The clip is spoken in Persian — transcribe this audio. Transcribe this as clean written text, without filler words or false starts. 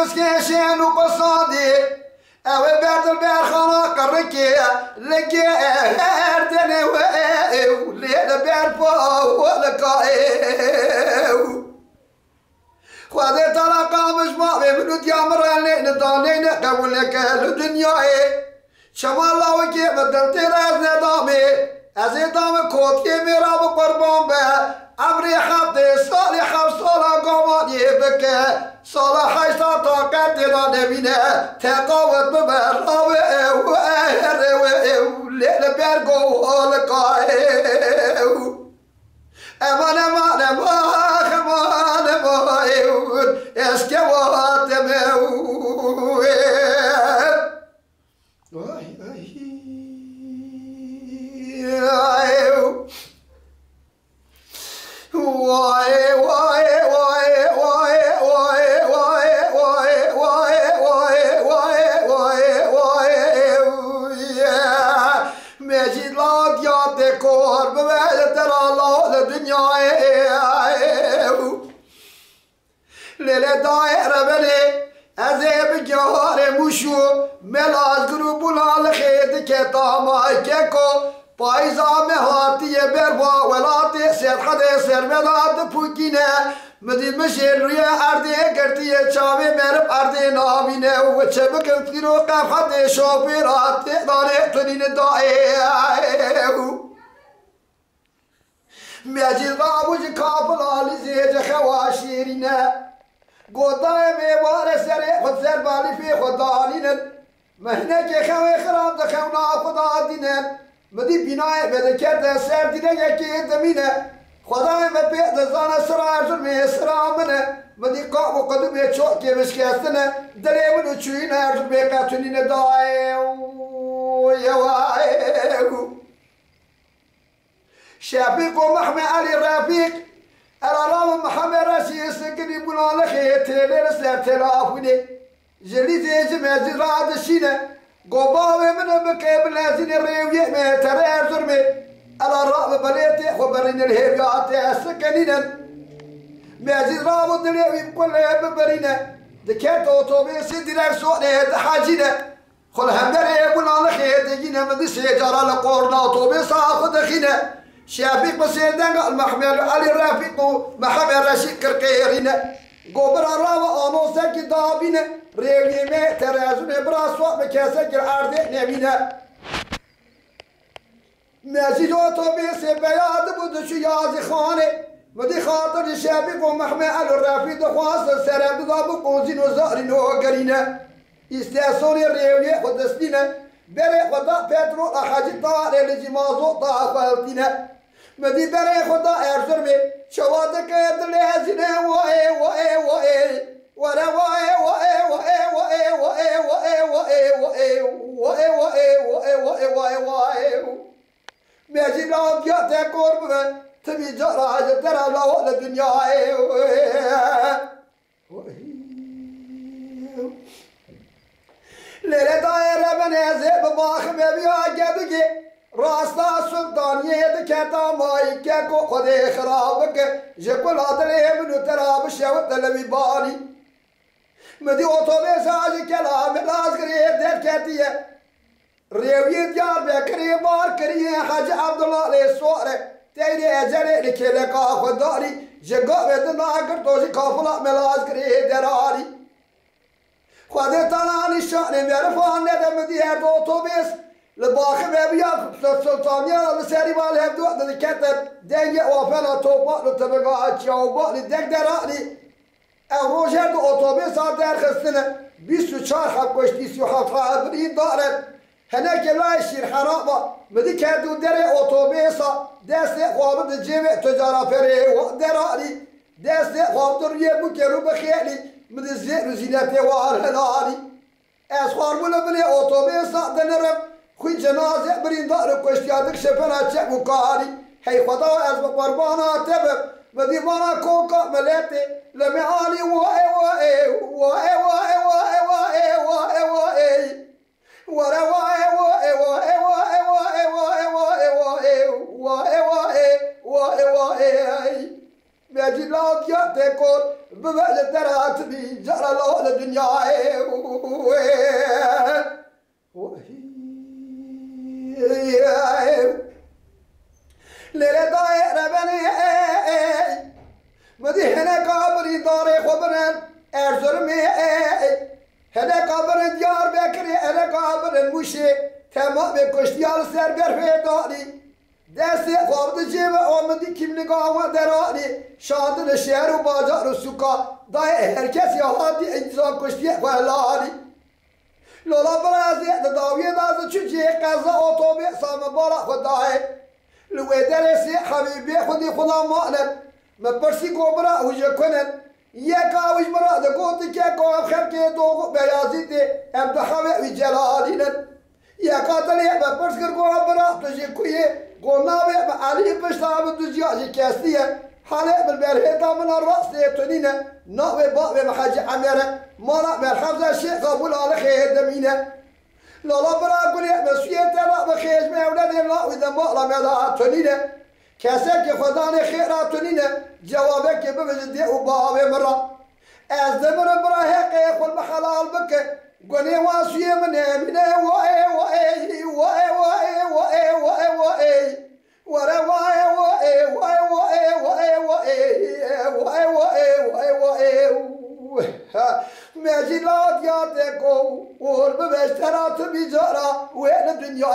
مسكين وقصادي او بعد البارخانة قركي لكي اردني وليل بارفو ولقائي خوادي طلقا مجمع بمنو ديامر اللي نداني نقبل لك الدنيا شما الله وكي بدلتي راز نظامي ازيدام كوتي ميرا بقربان به امري حبتي صالح صالح قماني بك صالح حيشتا طاقت دان بينا تقاوت ببراوي وليل بيرقو ولقائي امان امان امان امان امان اسكوات موت مجيد لا ديات كور ببعد ترى الله لدنيا ليلة دائرة بلي أزيب جوار مشو ملاز قروبنا لخيد كتاما كيكو بايزا مهاتي بروا ولاتي سر حدي سر ملاد بوكينا مدي مشير ريا أردي كرتي شامي مرب أردي نامينه وشبك الفيرو قف حدي شوفيرات داني تنين دائه مجيد بابوج كافل علي زيج خواشيرنا قدام ميوار سري خد سر بالي في خدانين مهنك خوي خراب دخونا خدادين مدي بناء بذكر سر دينا يكي دمينه خدای من به دزان سرار جرم سرامنه مدی قاب و قدم چوک مشکستنه دلی منو چوین ارج بکاتونین دای یوای شفیق و محمد علی رفیق الارام محمد رشید سکنی بنا لخیت لرسل تلافونه جلی زیج مزرعه دشینه قباوه منو بکیب لازین ریویه متر ارجرمه على الراب بليتي خبرين الهيبيات السكنين معزيز رابط اليوم بكل ببرينا دكات اوتوبيس ديرك سوق حاجينا خل همدري يبونا لخيت يجينا من السيجاره لقورنا اوتوبيس اخذ خينا شافيق بسيدان المحمل علي الرافيق محمد رشيد كركيرينا قبر الراب انو سكي دابينا ريوي مي ترازون براسو بكاسك الارض نمينا مجید اتوبیس بیاد بود شو یازی خانه مدی خاطر شبیق و محمد علی رفیق خواست سرم داب قوزین و زارین و گرینه استاسونی ریوی خودستینه بره خدا پترو حاجی طاره لجی مازو طافلتینه مدی بره خدا ارزر می شواده که دلهزینه وای وای وای ورا وای وای وای وای وای وای وای وای وای وای وای وای مجيب لهم جاء تقرب تبي جرى ترى لا ولا الدنيا ليلة دايرة من يزيب باخم بيا جدك راستا سلطانية دكتا ماي كاكو خدي خرابك جكل هذا من ترى بشوت لمي بالي مدي اوتوبيس اجي كلام لازقري دكتيه ريوية ديار بكري بار كريه حاج عبد الله للسوره تيري اجري لكلك خداري جگا بدنا اگر توجي كافلا ملاز كريه دراري خدي تناني شان ميرفان ندم ديار اوتوبيس لباخ بيبيا سلطانيا لسري مال هبدو دكتب دنيا وفلا توبا لتبقى اتشاوبا لدك دراري روجر اوتوبيس در خستنه 24 حق كشتي 37 ابريل دارت هناك لا يصير حرامة مدي كادو دري اوتوبيسا دست خواب الجامع تجارة فري ودراري دست خواب دريه بكرو بخيالي مدي زين زينتي وارهناري اسخار ولا بلي اوتوبيسا دنرم خوي جنازة برين دار كشتيادك شفنا تشك وكاري هي خدا از قربانا تبب مدي وانا كوكا ملاتي لمعاني واي واي واي واي واي واي واي واي ورا واي واي واي واي واي واي واي واي واي واي واي مجي لا تقول ببعد ترات بي جرى له الدنيا ليلة دايرة بني مدينة قبري داري خبرن ارزرمي هذا قبر ديار بكري هذا قبر مشي تمام بكشتيال سر برفي داري دستی خواب جیب آمدی کیم نگاه و دراری شادن شهر و بازار و سوکا دای هر کسی هاتی انسان کشتی خلاری لولا برازی داوی داز چوچی قضا اتوبی سام بارا خدای لوی درسی حبیبی خودی خدا مانن مپرسی گوبرا وجه کنن یک آوش مراد گوتی که گوه خرکی دو بیازی دی امتحاوی وی جلالینن یک قاتلی مپرس کر گوه برا تجی کویه قلناوي علي بشتاب الدجاج كاستية حالي بالبرهيطة من الرأس تونينا ناوي باوي محاج عميرة مالا بالحفظة الشيخ أبو على خير دمينة لالا برا قولي مسوية تلا بخيش مولادي ناوي دماغ ملا تونينا كاسك خداني خيرا تونينا جوابك بمجدي وباوي مرة أزدمر برا هيك يقول بحلال بك قولي واسوية من امنة واي واي واي واي واي واي واي ورا واي واي واي واي واي واي واي واي ماشي لا دياتكو ورب بشترات بجارة وين الدنيا